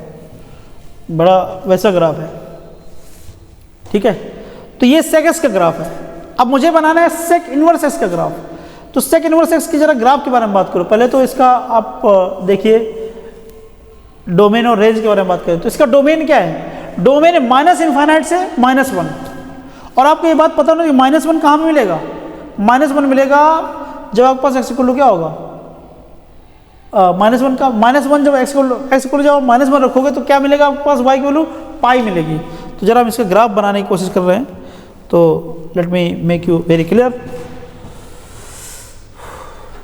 बड़ा वैसा ग्राफ है, ठीक है। तो ये sec x का ग्राफ है। अब मुझे बनाना है sec इनवर्स x का ग्राफ। तो sec इनवर्स x की जरा ग्राफ के बारे में बात करो। पहले तो इसका आप देखिए डोमेन और रेंज के बारे में बात करें। तो इसका डोमेन क्या है, डोमेन है -∞ से -1। और आपको ये बात पता ना कि -1 कहाँ में मिलेगा, -1 मिलेगा जब आपके पास x इक्वल टू क्या होगा, -1 का -1 जब x इक्वल जब -1 रखोगे तो क्या मिलेगा आपके पास, y इक्वल टू पाई मिलेगी। तो जरा हम इसका ग्राफ बनाने की कोशिश कर रहे हैं। तो let me make you very clear.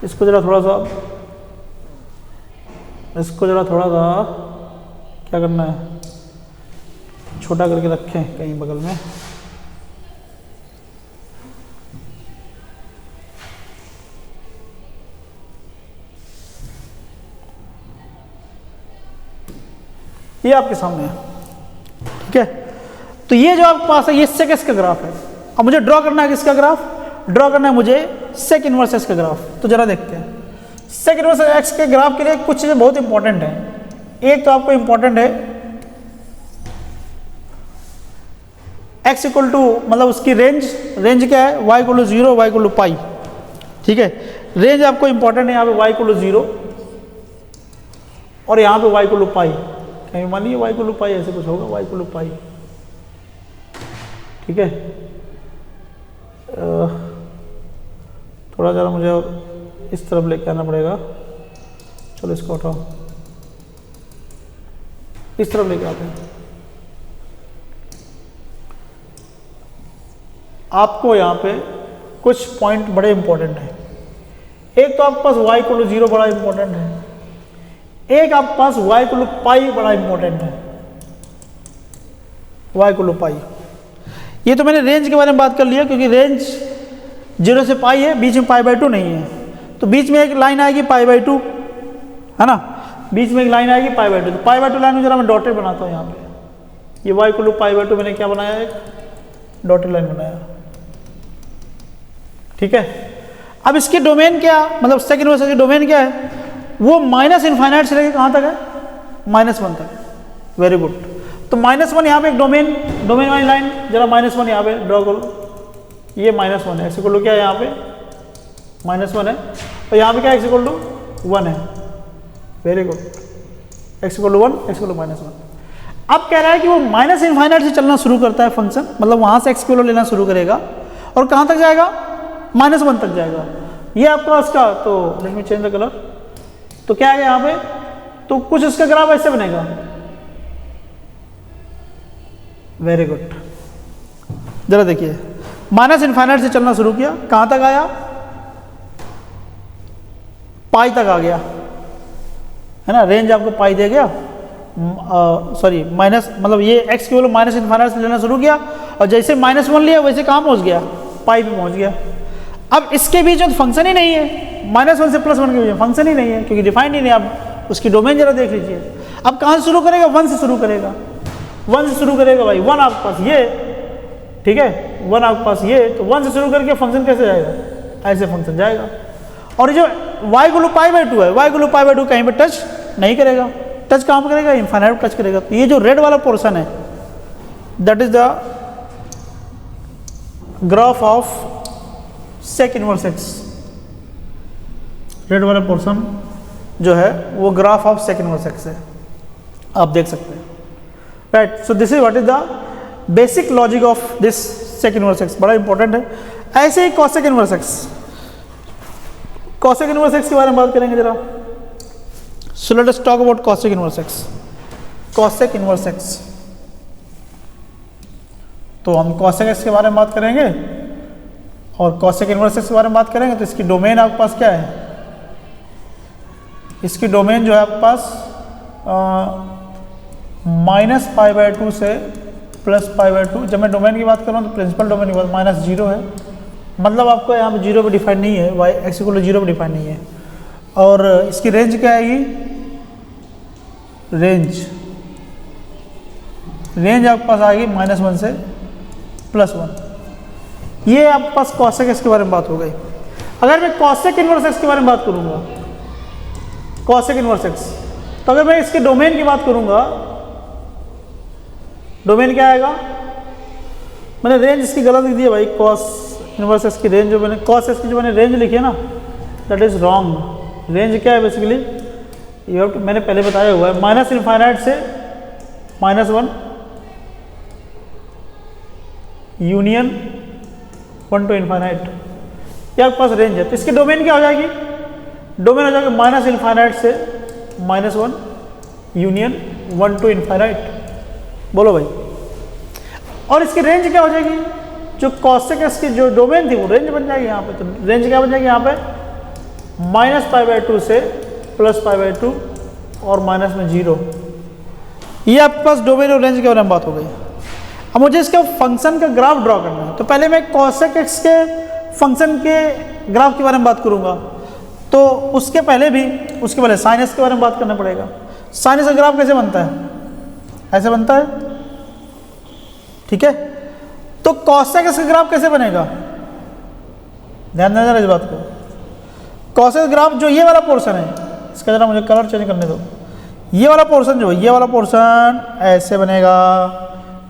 इसको जरा थोड़ा सा क्या करना है, छोटा करके रखें कहीं बगल में। ये आपके सामने है, ठीक है। तो ये जो आपके पास है ये सेक एक्स का ग्राफ है। अब मुझे ड्रॉ करना है किसका ग्राफ, ड्रॉ करना है मुझे सेक इनवर्स एक्स का ग्राफ। तो जरा देखते हैं सेक इनवर्स एक्स के ग्राफ के लिए कुछ चीज़ें बहुत इंपॉर्टेंट है। एक तो आपको इंपॉर्टेंट है x इक्वल टू मतलब उसकी रेंज क्या है, y equal to 0 y equal to pi, ठीक है। रेंज आपको इंपॉर्टेंट है, यहाँ पे y इक्वल टू 0 और यहाँ पे y इक्वल टू पाई, कहीं मान लीजिए y इक्वल टू पाई ऐसे कुछ होगा, y इक्वल टू पाई, ठीक है। थोड़ा ज़रा मुझे और इस तरफ लेके आना पड़ेगा, चलो इसको उठाओ, इस तरफ लेके आते हैं। आपको यहाँ पे कुछ पॉइंट बड़े इंपॉर्टेंट हैं। एक तो आपके पास y इक्वल टू 0 बड़ा इंपॉर्टेंट है, एक आपके पास y इक्वल टू पाई बड़ा इंपॉर्टेंट है, y इक्वल टू पाई। ये तो मैंने रेंज के बारे में बात कर लिया, क्योंकि रेंज 0 से पाई है, बीच में π/2 नहीं है, तो बीच में एक लाइन आएगी π/2, है ना, बीच में एक लाइन आएगी π/2। तो π/2 लाइन में जरा मैं डॉटेड बनाता हूँ यहाँ पे, ये y इक्वल टू π/2 मैंने क्या बनाया, एक डॉटेड लाइन बनाया, ठीक है। अब इसके डोमेन क्या, मतलब सेक इनवर्स की डोमेन क्या है, वो माइनस इनफाइनाइट से लेकर कहाँ तक है, -1 तक। Very good. तो -1 यहाँ पे एक डोमेन वाली लाइन, जरा -1 यहाँ पे ड्रॉ करो, ये -1 है, एक्स इक्वल टू क्या है यहाँ पे -1 है, और यहाँ पे क्या एक्स इक्वल टू 1 है। Very good, x equal to 1 x equal to -1। अब कह रहा है कि वो माइनस इनफाइनाइट से चलना शुरू करता है फंक्शन, मतलब वहाँ से एक्स की वैल्यू लेना शुरू करेगा और कहाँ तक जाएगा, -1 तक जाएगा। ये आपका इसका, तो let me change the colour, तो क्या है यहाँ पे, तो कुछ इसका ग्राफ ऐसे बनेगा। वेरी गुड, जरा देखिए, माइनस इनफाइनाइट से चलना शुरू किया, कहाँ तक आया, पाई तक आ गया, है ना, रेंज आपको पाई दे गया, सॉरी माइनस, मतलब ये एक्स की वैल्यू माइनस इनफाइनाइट से लेना शुरू किया, और जैसे -1 लिया वैसे कहाँ पहुँच गया, पाई पे पहुँच गया। अब इसके बीच में तो फंक्शन ही नहीं है, -1 से +1 के बीच में फंक्शन ही नहीं है, क्योंकि डिफाइंड ही नहीं। आप उसकी डोमेन जरा देख लीजिए, अब कहाँ से शुरू करेगा, 1 से शुरू करेगा, 1 से शुरू करेगा भाई, 1 आपके पास ये, ठीक है, 1 आपके पास ये, तो 1 से शुरू करके फंक्शन कैसे जाएगा, ऐसे फंक्शन जाएगा। और जो y इक्वल टू π/2 है, y इक्वल टू π/2 कहीं पर टच नहीं करेगा, टच कहाँ पर करेगा, इनफाइनाइट टच करेगा। तो ये जो रेड वाला पोर्शन है, that is the graph of sec inverse x. Red वाला पोर्शन जो है वो graph of sec inverse x है, आप देख सकते हैं, right. So this is what is the basic logic of this sec inverse x, बड़ा इंपॉर्टेंट है। ऐसे ही cosec inverse x, cosec inverse x के बारे में बात करेंगे जरा। So let us talk about cosec inverse x. Cosec inverse x, तो हम कॉसेक एक्स के बारे में बात करेंगे और कॉसेक इनवर्स एक्स के बारे में बात करेंगे। तो इसकी डोमेन आपके पास क्या है, इसकी डोमेन जो है आपके पास -π/2 से +π/2। जब मैं डोमेन की बात कर रहा हूँ तो प्रिंसिपल डोमेन की बात -0 है, मतलब आपको यहाँ पे 0 पे डिफाइन नहीं है, y एक्स इक्वल टू 0 पे डिफाइन नहीं है। और इसकी रेंज क्या आएगी, रेंज आपके पास आएगी -1 से +1। ये आपके पास कॉसेक एक्स के बारे में बात हो गई। अगर मैं कॉसेक इनवर्स एक्स के बारे में बात करूंगा, कॉसेक इनवर्स एक्स, तो अगर मैं इसके डोमेन की बात करूंगा, डोमेन क्या आएगा, मैंने रेंज इसकी गलत लिख दी है भाई, कॉस इनवर्स एक्स की रेंज जो मैंने, कॉस एक्स की जो मैंने रेंज लिखी है ना, दैट इज रॉन्ग। रेंज क्या है बेसिकली, ये मैंने पहले बताया हुआ है, माइनस इनफाइनाइट से -1 यूनियन 1 टू इनफाइनाइट, ये आपके पास रेंज है। तो इसकी डोमेन क्या हो जाएगी, डोमेन हो जाएगा माइनस इनफाइनाइट से -1 यूनियन 1 टू इनफाइनाइट। बोलो भाई, और इसकी रेंज क्या हो जाएगी, जो कॉसेक एक्स की जो डोमेन थी वो रेंज बन जाएगी यहाँ पे। तो रेंज क्या बन जाएगी यहाँ पे, -π/2 से +π/2 और माइनस में 0। ये आपके पास डोमेन और रेंज के बारे में बात हो गई। अब मुझे इसके फंक्शन का ग्राफ ड्रॉ करना है, तो पहले मैं कॉसेक एक्स के फंक्शन के ग्राफ के बारे में बात करूंगा, तो उसके पहले साइन एक्स के बारे में बात करना पड़ेगा। साइन एक्स का ग्राफ कैसे बनता है, ऐसे बनता है, ठीक है। तो cosec x का ग्राफ कैसे बनेगा, ध्यान देना इस बात को। cosec ग्राफ जो ये वाला पोर्शन है, इसका जरा मुझे कलर चेंज करने दो। ये वाला पोर्शन जो ये वाला पोर्शन ऐसे बनेगा,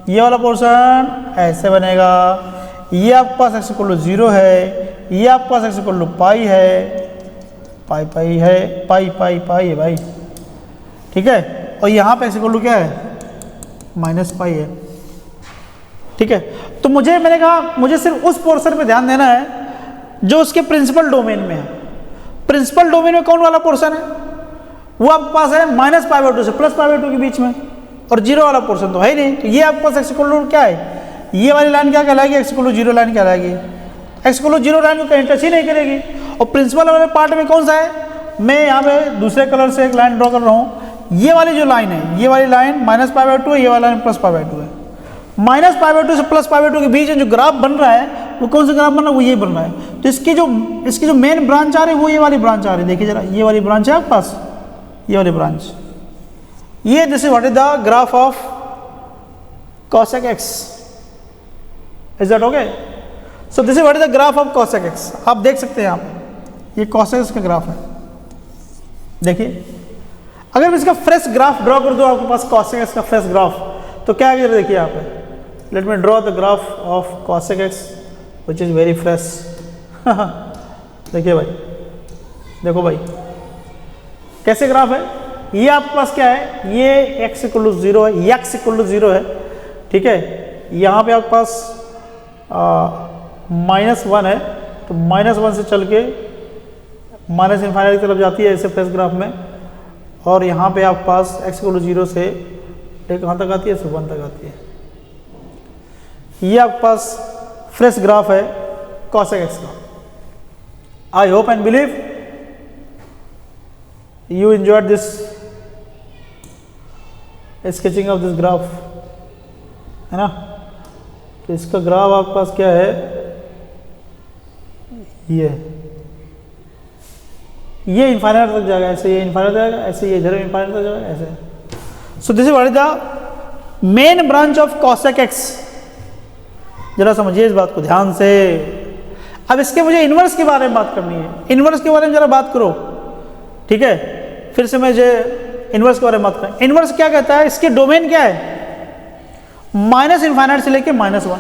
ये वाला पोर्शन ऐसे बनेगा, ये आपके पास x इक्वल टू 0 है, ये आपके पास x इक्वल टू पाई है, पाई पाई है, पाई पाई पाई है भाई, ठीक है। और यहाँ पे x इक्वल टू क्या है, माइनस पाई है, ठीक है। तो मैंने कहा मुझे सिर्फ उस पोर्शन पे ध्यान देना है जो उसके प्रिंसिपल डोमेन में है। प्रिंसिपल डोमेन में कौन वाला पोर्शन है, वो आपके पास है माइनस पाई बाई 2 से प्लस पाई बाई 2 के बीच में, और जीरो वाला पोर्शन तो है ही नहीं। तो ये आपके पास x इक्वल टू क्या है, ये वाली लाइन क्या कहलाएगी, x इक्वल टू 0 लाइन कहलाएगी। x इक्वल टू 0 लाइन को कहीं टच ही नहीं करेगी। और प्रिंसिपल वाले पार्ट में कौन सा है, मैं यहाँ पे दूसरे कलर से एक लाइन ड्रॉ कर रहा हूँ। ये वाली जो लाइन है, ये वाली लाइन माइनस पाई बाई 2 है, ये वाला लाइन प्लस पाई बाई 2 है। माइनस पाई बाई 2 से प्लस पाई बाई 2 के बीच में जो ग्राफ बन रहा है वो कौन सा ग्राफ बन रहा है, वो ये बन रहा है। तो इसकी जो मेन ब्रांच आ रही है वो ये वाली ब्रांच आ रही है। देखिए जरा, ये वाली ब्रांच है आपके पास, ये वाली ब्रांच, ये this is what is the graph of cosec x, is that okay. So this is what is the graph of cosec x। आप देख सकते हैं यहाँ पे ये cosec x का ग्राफ है। देखिए अगर मैं इसका फ्रेश ग्राफ ड्रॉ कर दूँ आपके पास cosec x का फ्रेश ग्राफ, तो क्या आगे देखिए यहाँ पे, let me draw the graph of cosec x which is very fresh. देखिए भाई, देखो भाई कैसे ग्राफ है। ये आपके पास क्या है, ये x इक्वल टू 0 है, x इक्वल टू 0 है, ठीक है। यहाँ पे आपके पास -1 है, तो -1 से चल के माइनस इनफाइनाइट की तरफ जाती है ऐसे फ्रेश ग्राफ में। और यहाँ पे आपके पास x इक्वल टू 0 से कहाँ तक आती है, 1 तक आती है। ये आपके पास फ्रेश ग्राफ है cosec x का। I hope and believe you enjoyed this sketching of this graph, है ना। तो इसका ग्राफ आपके पास क्या है, ये इनफाइनाइट तक जाएगा, ऐसे ये इनफाइनाइट जाएगा, ऐसे ये इधर इनफाइनाइट तक जाएगा, ऐसे। सो this is what is the main branch of cosec x। जरा समझिए इस बात को ध्यान से। अब इसके मुझे इनवर्स के बारे में बात करनी है। इनवर्स के बारे में जरा बात करो, ठीक है। फिर से मुझे इनवर्स के बारे में बात करें। इनवर्स क्या कहता है, इसके डोमेन क्या है, माइनस इनफाइनाइट से लेके -1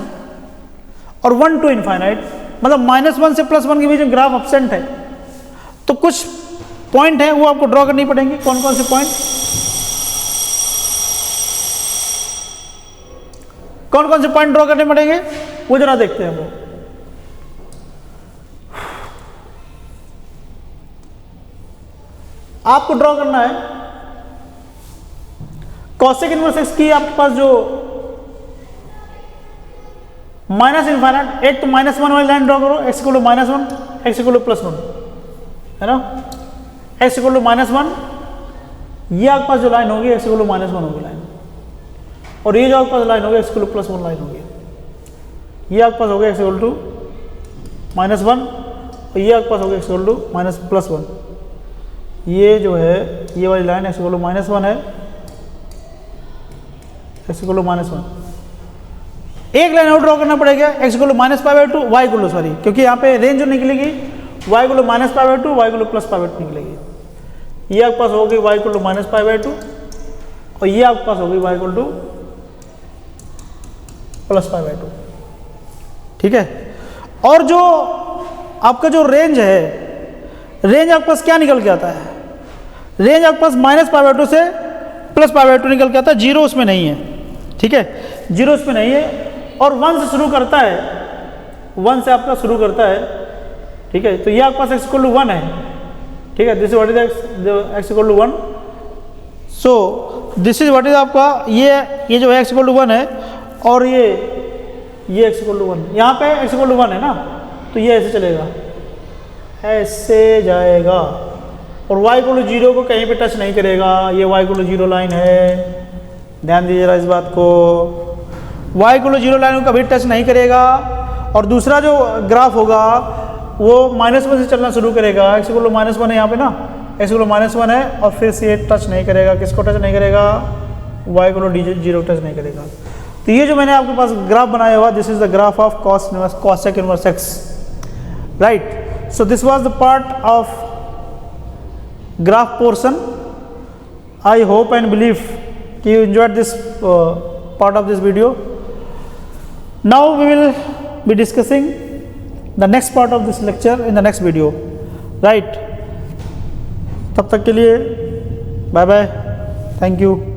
और 1 टू इनफाइनाइट, मतलब -1 से +1 के बीच में ग्राफ एब्सेंट है। तो कुछ पॉइंट है वो आपको ड्रॉ करनी पड़ेंगे। कौन कौन से पॉइंट, कौन कौन से पॉइंट ड्रॉ करने पड़ेंगे वो जरा देखते हैं। वो आपको ड्रॉ करना है cosec इनवर्स x की आपके पास जो माइनस इनफाइनाइट, एक तो -1 वाली लाइन ड्रॉ करो, x equal to -1, x equal to +1, है ना। x इक्वल टू -1, ये आपके पास जो लाइन होगी x इक्वल टू -1 होगी लाइन, और ये जो आपके पास लाइन होगी x इक्वल टू +1 लाइन होगी। ये आपके पास होगा x इक्वल टू -1 और ये आपके पास होगा x इक्वल टू +1। ये जो है ये वाली लाइन x इक्वल टू -1 है, x इक्वल टू -1। एक लाइन और ड्रॉ करना पड़ेगा, x equal to -π/2, y equal to, sorry, क्योंकि यहाँ पे रेंज जो निकलेगी y equal to -π/2, y equal to +π/2 निकलेगी। ये आपके पास होगी y इक्वल टू -π/2 और ये आपके पास होगी y इक्वल टू +π/2, ठीक है। और जो आपका जो रेंज है, रेंज आपके पास क्या निकल के आता है, रेंज आपके पास -π/2 से +π/2 निकल के आता है। जीरो उसमें नहीं है, ठीक है, जीरो उसमें नहीं है। और 1 से शुरू करता है, 1 से आपका शुरू करता है, ठीक है। तो ये आपके पास x इक्वल टू 1 है, ठीक है। This is what is x equal to 1। So this is what is आपका ये जो x इक्वल टू 1 है, और ये x इक्वल टू 1, यहाँ पे x इक्वल टू 1 है ना, तो ये ऐसे चलेगा, ऐसे जाएगा, और y इक्वल टू 0 को कहीं पे टच नहीं करेगा। ये y इक्वल टू 0 लाइन है, ध्यान दीजिए जरा इस बात को, y इक्वल टू 0 लाइन को कभी टच नहीं करेगा। और दूसरा जो ग्राफ होगा वो -1 से चलना शुरू करेगा, x इक्वल टू -1 है यहाँ पे ना, x इक्वल टू -1 है, और फिर से ये टच नहीं करेगा, किसको टच नहीं करेगा, y को डी जीरो टच नहीं करेगा। तो ये जो मैंने आपके पास ग्राफ बनाया हुआ, this is the graph of cosec inverse x, right. So this was the part of graph portion. I hope and believe कि you enjoyed this part of this video. Now we will be discussing the next part of this lecture in the next video, right? तब तक के लिए bye bye, thank you.